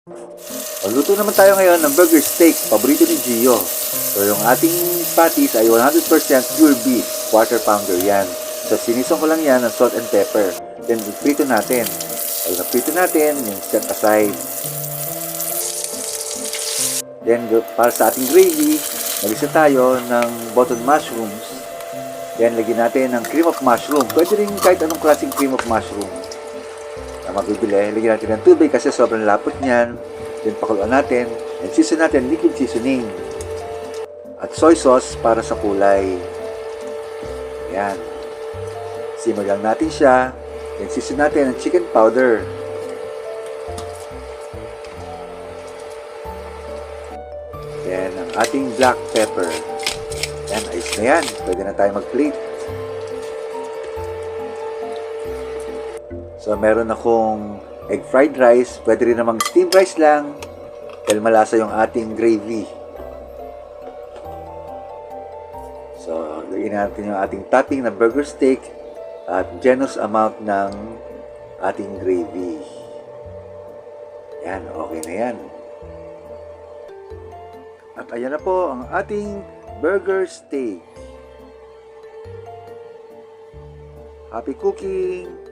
Magluto naman tayo ngayon ng burger steak, paborito ni Gio. So yung ating patties ay 100% pure beef, quarter pounder yan. So sinison ko lang yan ng salt and pepper. Then iprito natin. Pag naprito natin, yung set aside. Then para sa ating gravy, mag-isa tayo ng button mushrooms. Then lagyan natin ng cream of mushroom. Pwede rin kahit anong klaseng cream of mushroom na mabibili. Lagyan natin ng tubig kasi sobrang lapot niyan. Then pakuluan natin. And season natin liquid seasoning. At soy sauce para sa kulay. Yan. Simmer lang natin siya. Then season natin ng chicken powder. Then ang ating black pepper. Yan, ayos na yan. Pwede na tayo mag-plate. So meron akong egg fried rice. Pwede rin namang steamed rice lang. Dahil malasa yung ating gravy. So, lagyan natin yung ating topping na burger steak at generous amount ng ating gravy. Yan, okay na yan. At ayan na po ang ating burger steak. Happy cooking!